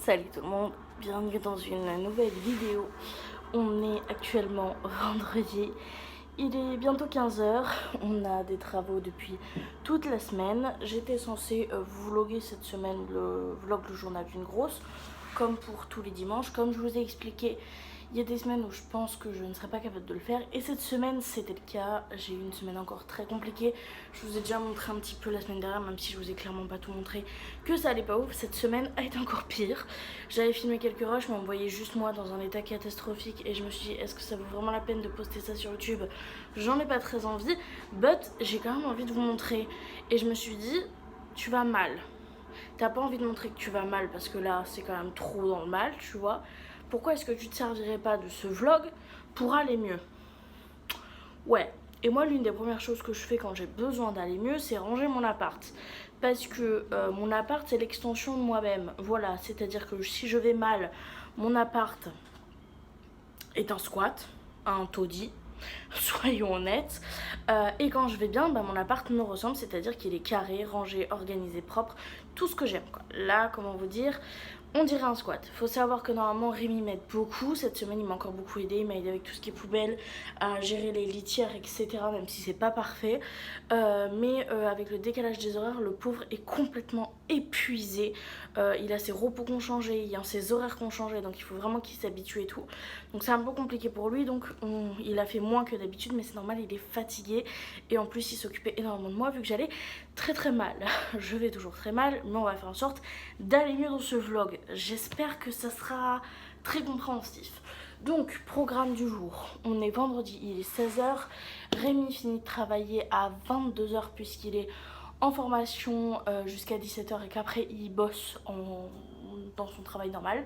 Salut tout le monde, bienvenue dans une nouvelle vidéo. On est actuellement vendredi, il est bientôt 15h, on a des travaux depuis toute la semaine. J'étais censée vous vloguer cette semaine le vlog le journal d'une grosse, comme pour tous les dimanches. Comme je vous ai expliqué, il y a des semaines où je pense que je ne serais pas capable de le faire, et cette semaine c'était le cas. J'ai eu une semaine encore très compliquée. Je vous ai déjà montré un petit peu la semaine dernière, même si je vous ai clairement pas tout montré, que ça allait pas ouf. Cette semaine a été encore pire. J'avais filmé quelques rushs, mais on voyait juste moi dans un état catastrophique, et je me suis dit, est-ce que ça vaut vraiment la peine de poster ça sur YouTube? J'en ai pas très envie, but j'ai quand même envie de vous montrer. Et je me suis dit, tu vas mal. T'as pas envie de montrer que tu vas mal parce que là c'est quand même trop dans le mal, tu vois. Pourquoi est-ce que tu te servirais pas de ce vlog pour aller mieux? Ouais. Et moi, l'une des premières choses que je fais quand j'ai besoin d'aller mieux, c'est ranger mon appart. Parce que mon appart, c'est l'extension de moi-même. Voilà, c'est-à-dire que si je vais mal, mon appart est un squat, un taudis, soyons honnêtes. Et quand je vais bien, bah, mon appart me ressemble, c'est-à-dire qu'il est carré, rangé, organisé, propre, tout ce que j'aime, quoi. Là, comment vous dire, on dirait un squat. Faut savoir que normalement Rémi m'aide beaucoup. Cette semaine il m'a encore beaucoup aidé. Il m'a aidé avec tout ce qui est poubelle, à gérer les litières, etc. Même si c'est pas parfait. Mais avec le décalage des horaires, le pauvre est complètement épuisé. Il a ses repos qu'on changé, il y a ses horaires qu'on changé. Donc il faut vraiment qu'il s'habitue et tout. Donc c'est un peu compliqué pour lui. Donc il a fait moins que d'habitude. Mais c'est normal, il est fatigué. Et en plus il s'occupait énormément de moi vu que j'allais très très mal. Je vais toujours très mal. Mais on va faire en sorte d'aller mieux dans ce vlog. J'espère que ça sera très compréhensif. Donc, programme du jour. On est vendredi, il est 16h. Rémi finit de travailler à 22h puisqu'il est en formation jusqu'à 17h et qu'après il bosse dans son travail normal.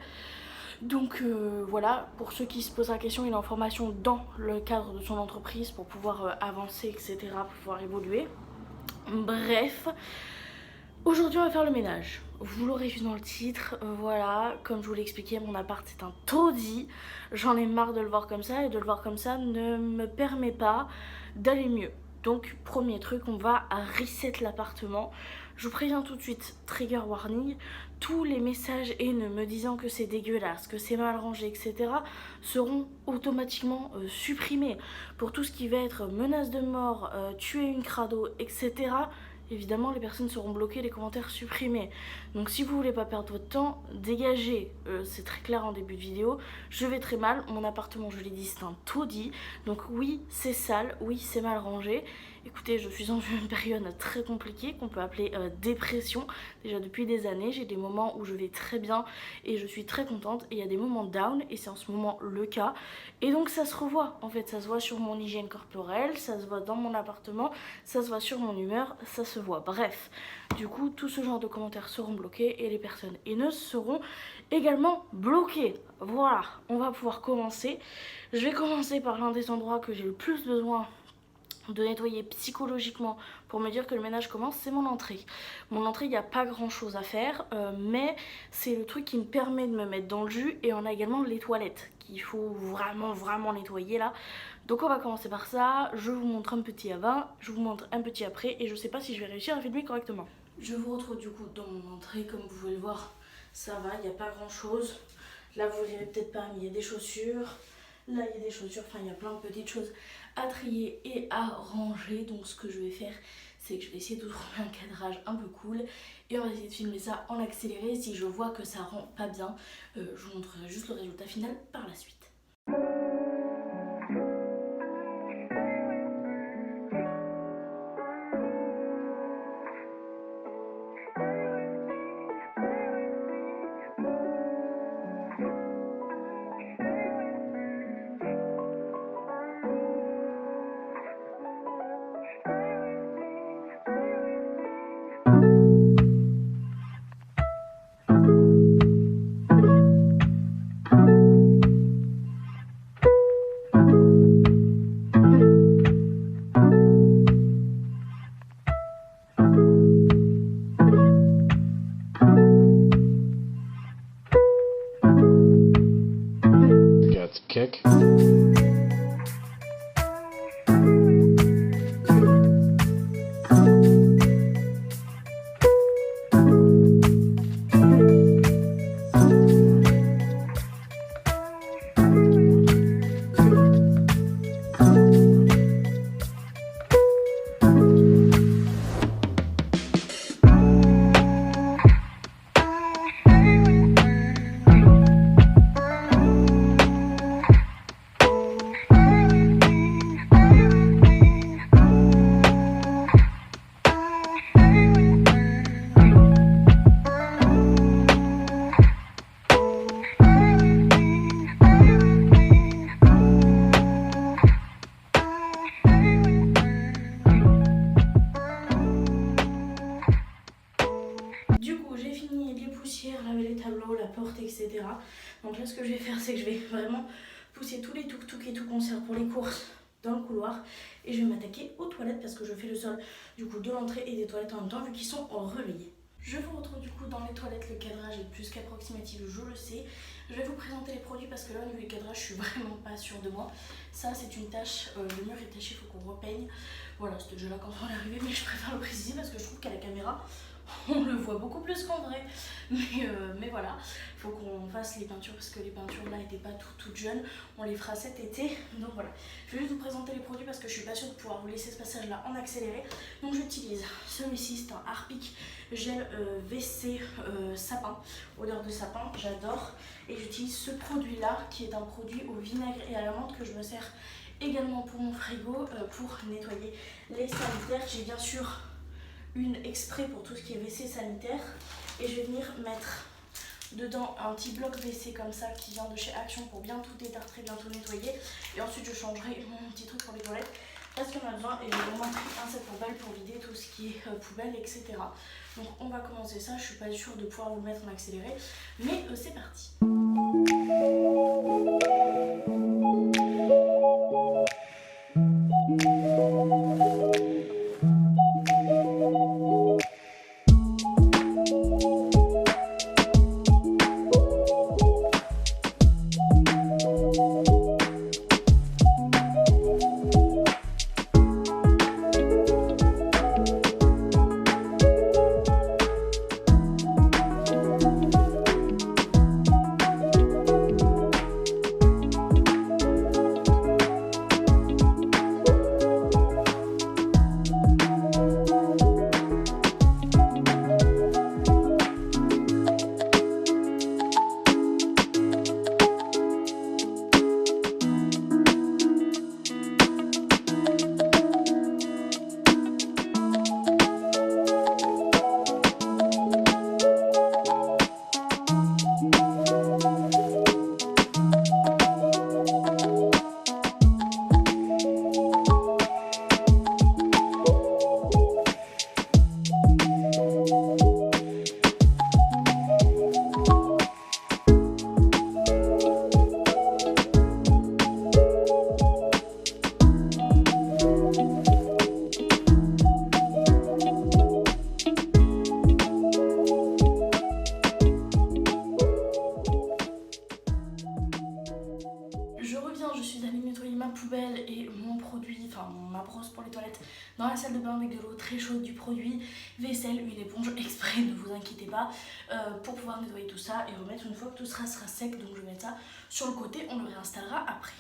Donc voilà, pour ceux qui se posent la question, il est en formation dans le cadre de son entreprise pour pouvoir avancer, etc., pour pouvoir évoluer. Bref, aujourd'hui on va faire le ménage. Vous l'aurez vu dans le titre, voilà, comme je vous l'ai expliqué, mon appart c'est un taudis. J'en ai marre de le voir comme ça, et de le voir comme ça ne me permet pas d'aller mieux. Donc premier truc, on va reset l'appartement. Je vous préviens tout de suite, trigger warning, tous les messages haineux me disant que c'est dégueulasse, que c'est mal rangé, etc. seront automatiquement supprimés. Pour tout ce qui va être menace de mort, tuer une crado, etc., évidemment les personnes seront bloquées, les commentaires supprimés. Donc si vous voulez pas perdre votre temps, dégagez. C'est très clair en début de vidéo. Je vais très mal, mon appartement, je l'ai dit, c'est un taudis. Donc oui, c'est sale, oui, c'est mal rangé. Écoutez, je suis dans une période très compliquée qu'on peut appeler dépression. Déjà depuis des années, j'ai des moments où je vais très bien et je suis très contente, et il y a des moments down, et c'est en ce moment le cas. Et donc ça se revoit, en fait, ça se voit sur mon hygiène corporelle, ça se voit dans mon appartement, ça se voit sur mon humeur, ça se voit. Bref, du coup, tout ce genre de commentaires seront bloqués et les personnes haineuses seront également bloquées. Voilà, on va pouvoir commencer. Je vais commencer par l'un des endroits que j'ai le plus besoin de nettoyer psychologiquement pour me dire que le ménage commence, c'est mon entrée. Mon entrée, il n'y a pas grand chose à faire, mais c'est le truc qui me permet de me mettre dans le jus. Et on a également les toilettes qu'il faut vraiment nettoyer là. Donc on va commencer par ça. Je vous montre un petit avant, je vous montre un petit après, et je sais pas si je vais réussir à filmer correctement. Je vous retrouve du coup dans mon entrée. Comme vous pouvez le voir, ça va, il n'y a pas grand chose. Là vous verrez peut-être pas, mais il y a des chaussures. Là il y a des chaussures, enfin il y a plein de petites choses à trier et à ranger. Donc ce que je vais faire, c'est que je vais essayer de trouver un cadrage un peu cool, et on va essayer de filmer ça en accéléré. Si je vois que ça rend pas bien, je vous montrerai juste le résultat final par la suite. yaourt, etc. Donc là ce que je vais faire c'est que je vais vraiment pousser tous les tuk-tuk et tout concert pour les courses dans le couloir et je vais m'attaquer aux toilettes parce que je fais le sol du coup de l'entrée et des toilettes en même temps vu qu'ils sont relayés. Je vous retrouve du coup dans les toilettes, le cadrage est plus qu'approximatif, je le sais. Je vais vous présenter les produits parce que là au niveau du cadrage je suis vraiment pas sûre de moi. Ça c'est une tâche, le mur est taché, il faut qu'on repeigne. Voilà, c'était déjà là quand on est arrivé mais je préfère le préciser parce que je trouve qu'à la caméra on le voit beaucoup plus qu'en vrai. Mais voilà, il faut qu'on fasse les peintures parce que les peintures là n'étaient pas toutes jeunes. On les fera cet été. Donc voilà, je vais juste vous présenter les produits parce que je suis pas sûre de pouvoir vous laisser ce passage là en accéléré. Donc j'utilise celui-ci, c'est un Harpic gel WC sapin, odeur de sapin, j'adore. Et j'utilise ce produit là qui est un produit au vinaigre et à la menthe que je me sers également pour mon frigo pour nettoyer les sanitaires. J'ai bien sûr une exprès pour tout ce qui est WC sanitaire et je vais venir mettre dedans un petit bloc WC comme ça qui vient de chez Action pour bien tout détartrer, bien tout nettoyer et ensuite je changerai mon petit truc pour les toilettes parce qu'on a besoin et j'ai vraiment pris un set poubelle pour vider tout ce qui est poubelle, etc. Donc on va commencer ça, je suis pas sûre de pouvoir vous le mettre en accéléré mais c'est parti. Poubelle et mon produit, enfin ma brosse pour les toilettes dans la salle de bain avec de l'eau très chaude, du produit vaisselle, une éponge exprès, ne vous inquiétez pas, pour pouvoir nettoyer tout ça et remettre une fois que tout sera sec. Donc je vais mettre ça sur le côté, on le réinstallera après.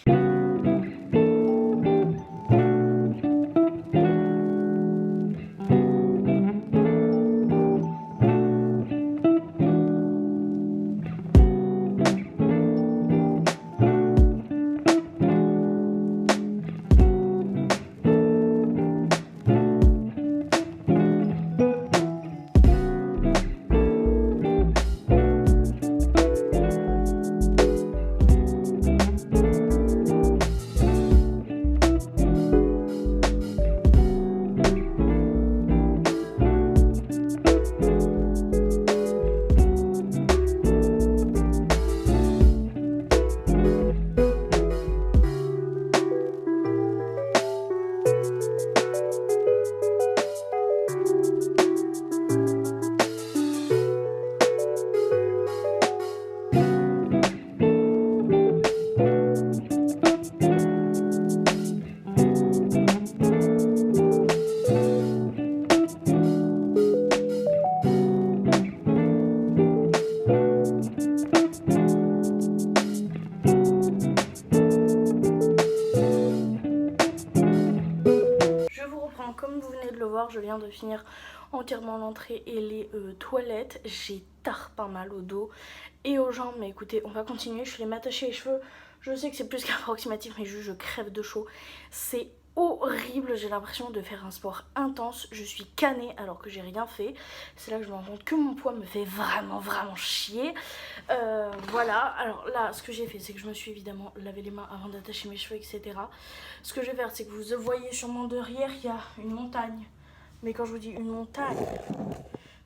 Comme vous venez de le voir, je viens de finir entièrement l'entrée et les toilettes. J'ai tarpin mal au dos et aux jambes, mais écoutez, on va continuer. Je vais m'attacher les cheveux. Je sais que c'est plus qu'approximatif, mais juste je crève de chaud. C'est horrible, j'ai l'impression de faire un sport intense. Je suis canée alors que j'ai rien fait. C'est là que je me rends compte que mon poids me fait vraiment chier. Voilà, alors là ce que j'ai fait c'est que je me suis évidemment lavé les mains avant d'attacher mes cheveux, etc. Ce que je vais faire c'est que vous voyez sûrement derrière il y a une montagne. Mais quand je vous dis une montagne,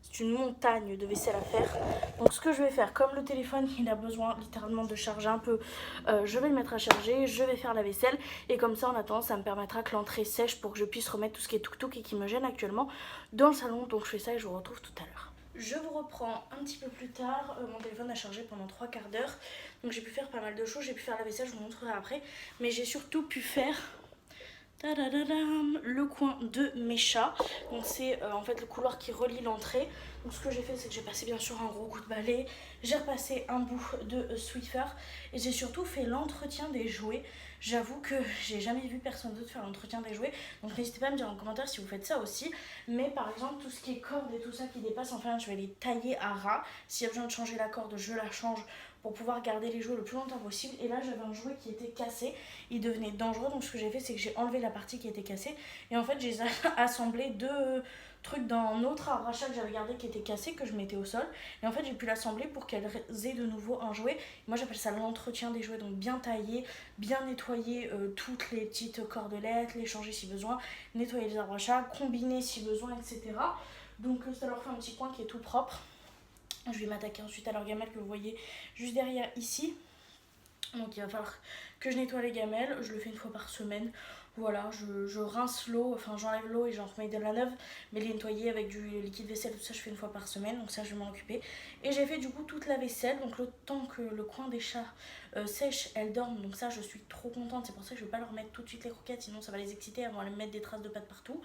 c'est une montagne de vaisselle à faire. Donc ce que je vais faire, comme le téléphone il a besoin littéralement de charger un peu, je vais le mettre à charger, je vais faire la vaisselle et comme ça en attendant ça me permettra que l'entrée sèche pour que je puisse remettre tout ce qui est tuk-tuk et qui me gêne actuellement dans le salon. Donc je fais ça et je vous retrouve tout à l'heure. Je vous reprends un petit peu plus tard, mon téléphone a chargé pendant 3/4 d'heure. Donc j'ai pu faire pas mal de choses, j'ai pu faire la vaisselle, je vous montrerai après. Mais j'ai surtout pu faire le coin de mes chats. Donc c'est en fait le couloir qui relie l'entrée. Donc ce que j'ai fait c'est que j'ai passé bien sûr un gros coup de balai, j'ai repassé un bout de Swiffer et j'ai surtout fait l'entretien des jouets. J'avoue que j'ai jamais vu personne d'autre faire l'entretien des jouets, donc n'hésitez pas à me dire en commentaire si vous faites ça aussi. Mais par exemple tout ce qui est corde et tout ça qui dépasse, enfin je vais les tailler à ras. S'il y a besoin de changer la corde je la change pour pouvoir garder les jouets le plus longtemps possible. Et là j'avais un jouet qui était cassé, il devenait dangereux, donc ce que j'ai fait c'est que j'ai enlevé la partie qui était cassée et en fait j'ai assemblé deux trucs d'un autre arbre à chat que j'avais gardé qui était cassé, que je mettais au sol, et en fait j'ai pu l'assembler pour qu'elle ait de nouveau un jouet. Moi j'appelle ça l'entretien des jouets, donc bien tailler, bien nettoyer toutes les petites cordelettes, les changer si besoin, nettoyer les arbres à chat, combiner si besoin, etc. Donc ça leur fait un petit coin qui est tout propre. Je vais m'attaquer ensuite à leur gamelle que vous voyez juste derrière ici. Donc il va falloir que je nettoie les gamelles, je le fais une fois par semaine. Voilà, je rince l'eau, enfin j'enlève l'eau et j'en remets de la neuve. Mais les nettoyer avec du liquide vaisselle, tout ça je fais une fois par semaine, donc ça je vais m'en occuper. Et j'ai fait du coup toute la vaisselle, donc le temps que le coin des chats sèche, elles dorment. Donc ça je suis trop contente, c'est pour ça que je vais pas leur mettre tout de suite les croquettes, sinon ça va les exciter, elles vont aller me mettre des traces de pâte partout.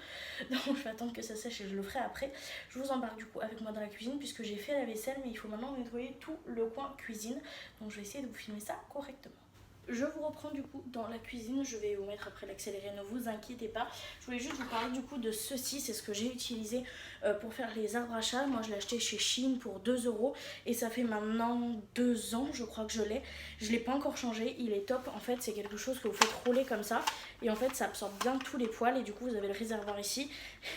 Donc je vais attendre que ça sèche et je le ferai après. Je vous embarque du coup avec moi dans la cuisine puisque j'ai fait la vaisselle, mais il faut maintenant nettoyer tout le coin cuisine. Donc je vais essayer de vous filmer ça correctement. Je vous reprends du coup dans la cuisine, je vais vous mettre après l'accéléré, ne vous inquiétez pas. Je voulais juste vous parler du coup de ceci, c'est ce que j'ai utilisé pour faire les arbres à chat. Moi je l'ai acheté chez Shein pour 2 € et ça fait maintenant 2 ans je crois que je l'ai. Je l'ai pas encore changé, il est top. En fait c'est quelque chose que vous faites rouler comme ça et en fait ça absorbe bien tous les poils et du coup vous avez le réservoir ici.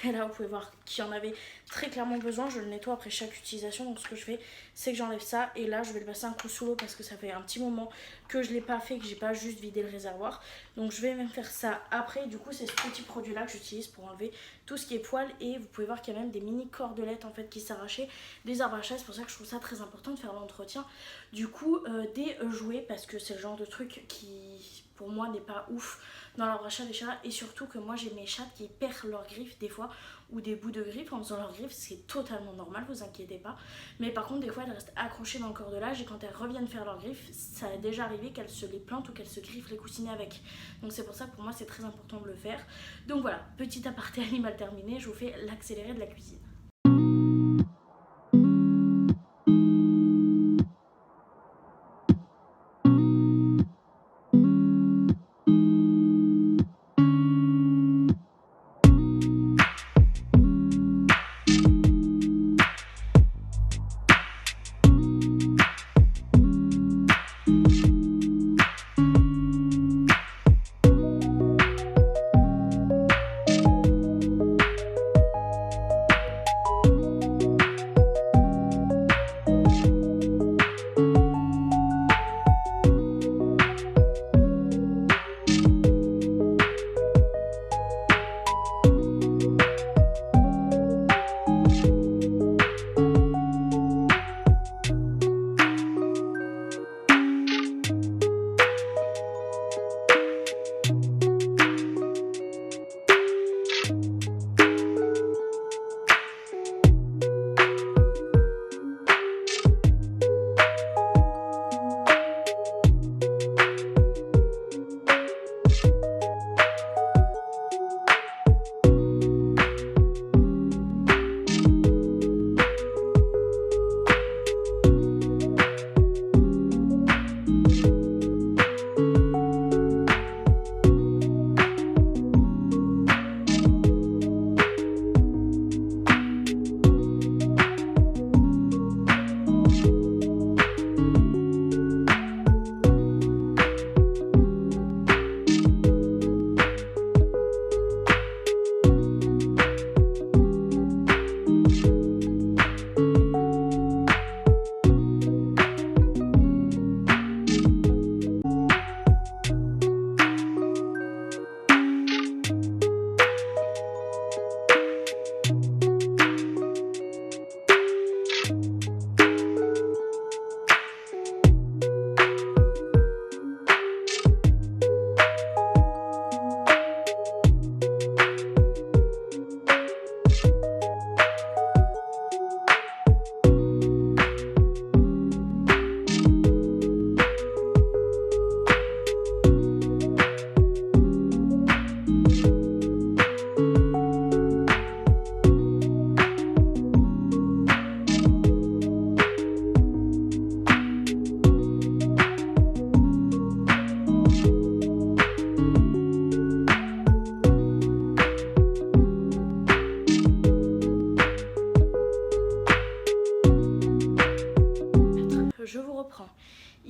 Et là vous pouvez voir qu'il y en avait très clairement besoin, je le nettoie après chaque utilisation. Donc ce que je fais c'est que j'enlève ça et là je vais le passer un coup sous l'eau parce que ça fait un petit moment que je l'ai pas fait, que j'ai pas juste vidé le réservoir. Donc je vais même faire ça après. Du coup c'est ce petit produit là que j'utilise pour enlever tout ce qui est poils. Et vous pouvez voir qu'il y a même des mini cordelettes en fait qui s'arrachaient des arbres à chat. C'est pour ça que je trouve ça très important de faire l'entretien du coup des jouets, parce que c'est le genre de truc qui pour moi n'est pas ouf dans l'arbre à chat des chats. Et surtout que moi j'ai mes chats qui perdent leurs griffes des fois, ou des bouts de griffes en faisant leurs griffes, c'est totalement normal, vous inquiétez pas. Mais par contre des fois elles restent accrochées dans le cordelage et quand elles reviennent faire leurs griffes, ça a déjà arrivé qu'elles se les plantent ou qu'elles se griffent les coussinets avec. Donc c'est pour ça que pour moi c'est très important de le faire. Donc voilà, petit aparté animal terminé, je vous fais l'accéléré de la cuisine.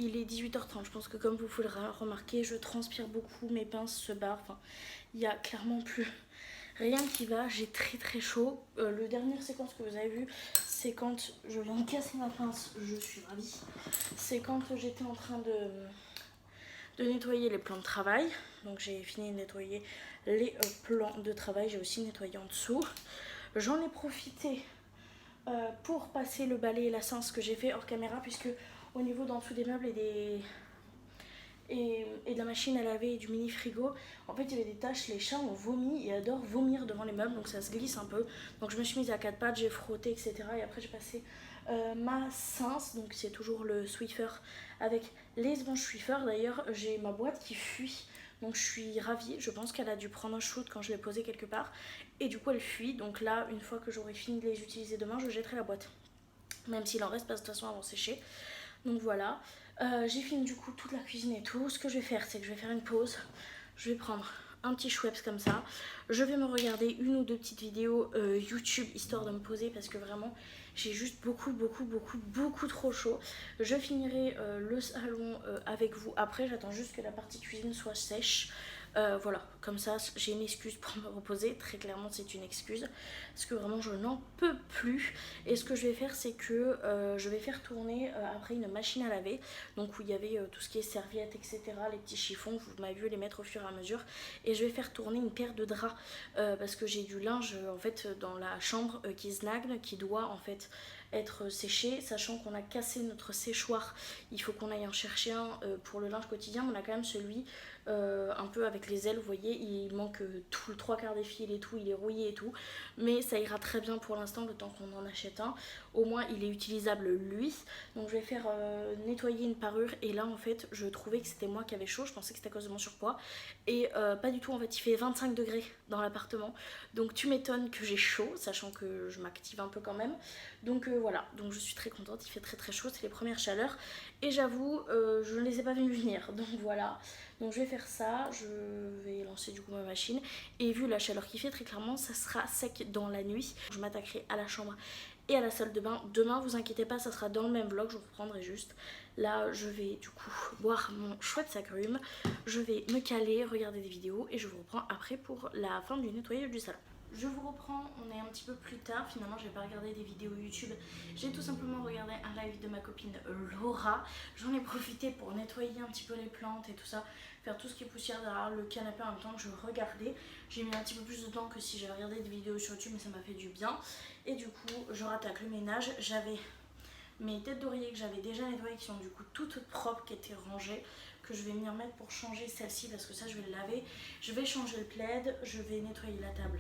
Il est 18h30, je pense que comme vous pouvez le remarquer, je transpire beaucoup, mes pinces se barrent, enfin, il n'y a clairement plus rien qui va, j'ai très chaud. Le dernière séquence que vous avez vue, c'est quand je viens de casser ma pince, je suis ravie. C'est quand j'étais en train de nettoyer les plans de travail. Donc j'ai fini de nettoyer les plans de travail, j'ai aussi nettoyé en dessous. J'en ai profité pour passer le balai et la cince que j'ai fait hors caméra, puisque au niveau d'en dessous des meubles et de la machine à laver et du mini frigo, en fait il y avait des taches, les chats ont vomi et adorent vomir devant les meubles, donc ça se glisse un peu. Donc je me suis mise à quatre pattes, j'ai frotté, etc. Et après j'ai passé ma cince, donc c'est toujours le Swiffer avec les éponges Swiffer. D'ailleurs j'ai ma boîte qui fuit, donc je suis ravie. Je pense qu'elle a dû prendre un shoot quand je l'ai posée quelque part, et du coup elle fuit. Donc là, une fois que j'aurai fini de les utiliser demain, je jetterai la boîte, même s'il en reste, parce que de toute façon elles vont sécher. Donc voilà, j'ai fini du coup toute la cuisine et tout. Ce que je vais faire, c'est que je vais faire une pause. Je vais prendre un petit Schweppes comme ça. Je vais me regarder une ou deux petites vidéos YouTube, histoire de me poser, parce que vraiment j'ai juste beaucoup trop chaud. Je finirai le salon avec vous après. J'attends juste que la partie cuisine soit sèche. Voilà, comme ça j'ai une excuse pour me reposer. Très clairement c'est une excuse, parce que vraiment je n'en peux plus. Et ce que je vais faire, c'est que je vais faire tourner après une machine à laver, donc où il y avait tout ce qui est serviettes, etc., les petits chiffons, vous m'avez vu les mettre au fur et à mesure. Et je vais faire tourner une paire de draps, parce que j'ai du linge en fait dans la chambre qui snagne, qui doit en fait être séché, sachant qu'on a cassé notre séchoir. Il faut qu'on aille en chercher un pour le linge quotidien. On a quand même celui un peu avec les ailes, vous voyez, il manque tout le 3/4 des fils et tout, il est rouillé et tout, mais ça ira très bien pour l'instant, le temps qu'on en achète un. Au moins il est utilisable lui. Donc je vais faire nettoyer une parure, et là en fait je trouvais que c'était moi qui avais chaud, je pensais que c'était à cause de mon surpoids, et pas du tout. En fait il fait 25 degrés dans l'appartement, donc tu m'étonnes que j'ai chaud, sachant que je m'active un peu quand même. Donc voilà, donc je suis très contente, il fait très chaud, c'est les premières chaleurs, et j'avoue je ne les ai pas vues venir, donc voilà. Donc je vais faire ça, je vais lancer du coup ma machine, et vu la chaleur qu'il fait, très clairement ça sera sec dans la nuit. Je m'attaquerai à la chambre et à la salle de bain demain, vous inquiétez pas, ça sera dans le même vlog, je vous reprendrai juste. Là je vais du coup boire mon chouette agrumes, je vais me caler, regarder des vidéos, et je vous reprends après pour la fin du nettoyage du salon. Je vous reprends, on est un petit peu plus tard, finalement j'ai pas regardé des vidéos YouTube, j'ai tout simplement regardé un live de ma copine Laura. J'en ai profité pour nettoyer un petit peu les plantes et tout ça, faire tout ce qui est poussière derrière le canapé en même temps que je regardais. J'ai mis un petit peu plus de temps que si j'avais regardé des vidéos sur YouTube, mais ça m'a fait du bien. Et du coup je rattaque le ménage. J'avais mes têtes d'oreiller que j'avais déjà nettoyées, qui sont du coup toutes propres, qui étaient rangées, que je vais m'y remettre pour changer celle-ci, parce que ça je vais le laver. Je vais changer le plaid, je vais nettoyer la table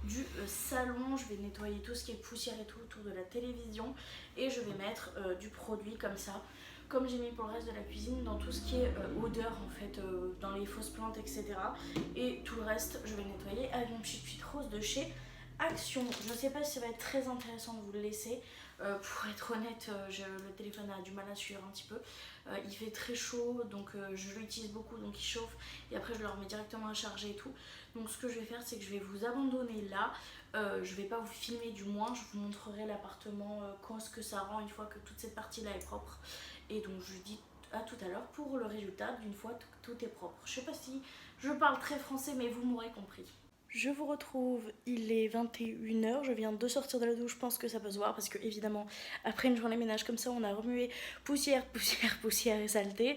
du salon, je vais nettoyer tout ce qui est poussière et tout autour de la télévision, et je vais mettre du produit comme ça, comme j'ai mis pour le reste de la cuisine, dans tout ce qui est odeur en fait, dans les fausses plantes, etc. Et tout le reste je vais nettoyer avec mon pchit rose de chez Action. Je sais pas si ça va être très intéressant de vous le laisser, pour être honnête, le téléphone a du mal à suivre un petit peu. Il fait très chaud, donc je l'utilise beaucoup, donc il chauffe, et après je le remets directement à charger et tout. Donc ce que je vais faire, c'est que je vais vous abandonner là. Je vais pas vous filmer, du moins je vous montrerai l'appartement quand est-ce que ça rend, une fois que toute cette partie là est propre. Et donc je vous dis à tout à l'heure pour le résultat d'une fois que tout est propre. Je sais pas si je parle très français, mais vous m'aurez compris. Je vous retrouve, il est 21h, je viens de sortir de la douche, je pense que ça peut se voir, parce que évidemment après une journée ménage comme ça, on a remué poussière et saleté.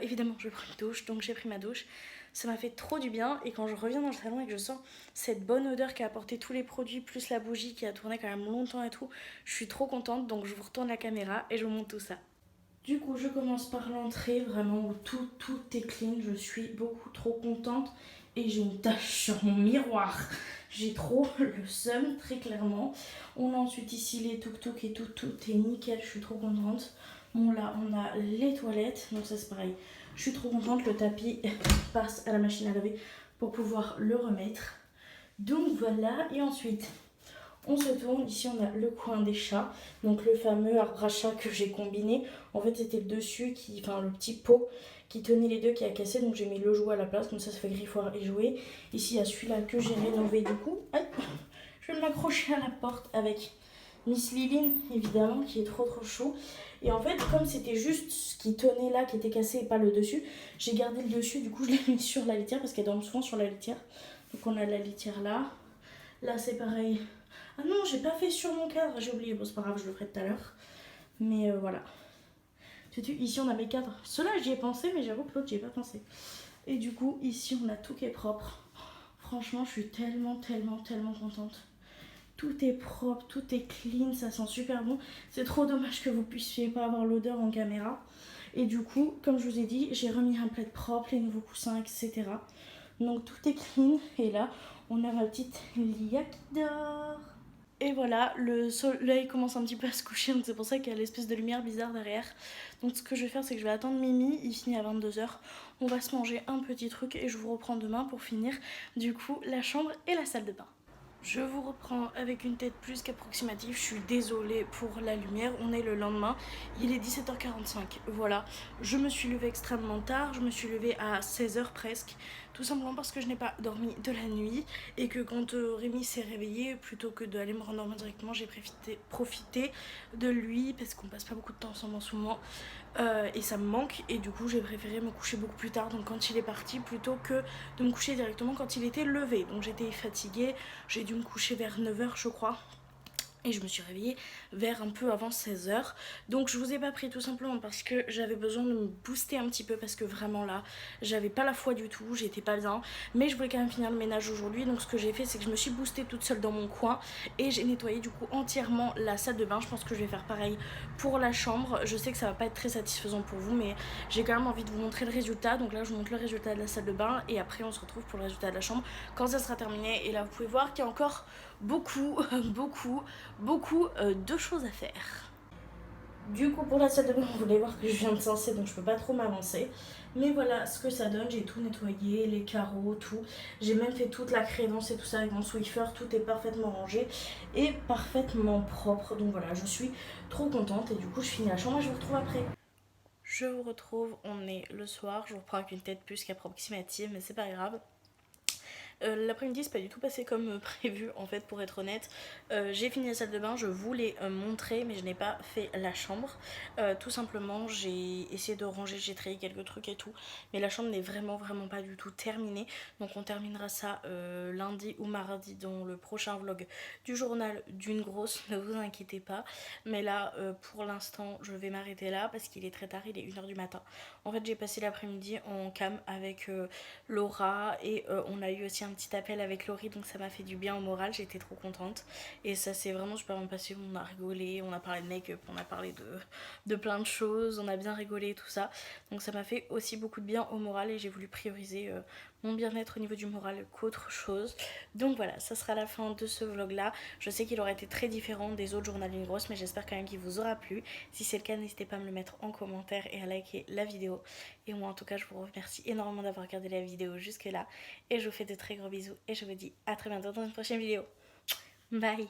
Évidemment je prends une douche, donc j'ai pris ma douche, ça m'a fait trop du bien. Et quand je reviens dans le salon et que je sens cette bonne odeur qu'a apporté tous les produits, plus la bougie qui a tourné quand même longtemps et tout, je suis trop contente. Donc je vous retourne la caméra et je vous montre tout ça. Du coup je commence par l'entrée, vraiment où tout est clean, je suis beaucoup trop contente. Et j'ai une tache sur mon miroir, j'ai trop le seum, très clairement. On a ensuite ici les tuk-tuk et tout est nickel, je suis trop contente. Bon là on a les toilettes, donc ça c'est pareil, je suis trop contente. Le tapis passe à la machine à laver pour pouvoir le remettre. Donc voilà, et ensuite on se tourne, ici on a le coin des chats, donc le fameux arbre à chat que j'ai combiné. En fait c'était le dessus, enfin le petit pot qui tenait les deux qui a cassé, donc j'ai mis le jouet à la place, comme ça fait griffoir et jouet. Ici il y a celui-là que j'ai rénové du coup. Aïe, je vais m'accrocher à la porte avec Miss Liline, évidemment, qui est trop chaud. Et en fait, comme c'était juste ce qui tenait là, qui était cassé et pas le dessus, j'ai gardé le dessus, du coup je l'ai mis sur la litière parce qu'elle dorme souvent sur la litière. Donc on a la litière là. Là c'est pareil. Ah non, j'ai pas fait sur mon cadre, j'ai oublié. Bon, c'est pas grave, je le ferai tout à l'heure. Mais voilà. Ici on a mes cadres. Ceux-là j'y ai pensé, mais j'avoue que l'autre j'y ai pas pensé. Et du coup, ici on a tout qui est propre. Franchement, je suis tellement contente. Tout est propre, tout est clean, ça sent super bon. C'est trop dommage que vous puissiez pas avoir l'odeur en caméra. Et du coup, comme je vous ai dit, j'ai remis un plaid propre, les nouveaux coussins, etc. Donc tout est clean. Et là, on a ma petite Lia qui dort. Et voilà, le soleil commence un petit peu à se coucher, donc c'est pour ça qu'il y a l'espèce de lumière bizarre derrière. Donc ce que je vais faire, c'est que je vais attendre Mimi, il finit à 22h. On va se manger un petit truc et je vous reprends demain pour finir du coup la chambre et la salle de bain. Je vous reprends avec une tête plus qu'approximative, je suis désolée pour la lumière, on est le lendemain, il est 17h45, voilà. Je me suis levée extrêmement tard, je me suis levée à 16h presque, tout simplement parce que je n'ai pas dormi de la nuit et que quand Rémi s'est réveillé, plutôt que d'aller me rendormir directement, j'ai profité de lui parce qu'on passe pas beaucoup de temps ensemble en ce moment. Et ça me manque et du coup j'ai préféré me coucher beaucoup plus tard, donc quand il est parti, plutôt que de me coucher directement quand il était levé. Donc j'étais fatiguée, j'ai dû me coucher vers 9h je crois. Et je me suis réveillée vers un peu avant 16h. Donc je vous ai pas pris tout simplement parce que j'avais besoin de me booster un petit peu. Parce que vraiment là, j'avais pas la foi du tout, j'étais pas bien. Mais je voulais quand même finir le ménage aujourd'hui. Donc ce que j'ai fait, c'est que je me suis boostée toute seule dans mon coin. Et j'ai nettoyé du coup entièrement la salle de bain. Je pense que je vais faire pareil pour la chambre. Je sais que ça va pas être très satisfaisant pour vous, mais j'ai quand même envie de vous montrer le résultat. Donc là je vous montre le résultat de la salle de bain. Et après on se retrouve pour le résultat de la chambre quand ça sera terminé. Et là vous pouvez voir qu'il y a encore beaucoup de choses à faire. Du coup pour la salle de bain, vous voulez voir que je viens de censer, donc je peux pas trop m'avancer. Mais voilà ce que ça donne, j'ai tout nettoyé, les carreaux, tout. J'ai même fait toute la crédence et tout ça avec mon Swiffer, tout est parfaitement rangé et parfaitement propre. Donc voilà, je suis trop contente et du coup je finis la chambre et je vous retrouve après. Je vous retrouve, on est le soir, je vous reprends avec une tête plus qu'approximative, mais c'est pas grave. L'après-midi c'est pas du tout passé comme prévu en fait, pour être honnête. J'ai fini la salle de bain, je voulais montrer mais je n'ai pas fait la chambre. Tout simplement j'ai essayé de ranger, j'ai trié quelques trucs et tout, mais la chambre n'est vraiment pas du tout terminée. Donc on terminera ça lundi ou mardi dans le prochain vlog du journal d'une grosse, ne vous inquiétez pas. Mais là pour l'instant je vais m'arrêter là parce qu'il est très tard, il est 1h du matin. En fait j'ai passé l'après-midi en cam avec Laura et on a eu aussi un petit appel avec Laurie, donc ça m'a fait du bien au moral, j'étais trop contente et ça s'est vraiment super bien passé. On a rigolé, on a parlé de make-up, on a parlé de plein de choses, on a bien rigolé et tout ça, donc ça m'a fait aussi beaucoup de bien au moral et j'ai voulu prioriser mon bien-être au niveau du moral qu'autre chose. Donc voilà, ça sera la fin de ce vlog là. Je sais qu'il aurait été très différent des autres journal d'une grosse, mais j'espère quand même qu'il vous aura plu. Si c'est le cas, n'hésitez pas à me le mettre en commentaire et à liker la vidéo. Et moi en tout cas je vous remercie énormément d'avoir regardé la vidéo jusque là et je vous fais de très gros bisous et je vous dis à très bientôt dans une prochaine vidéo. Bye.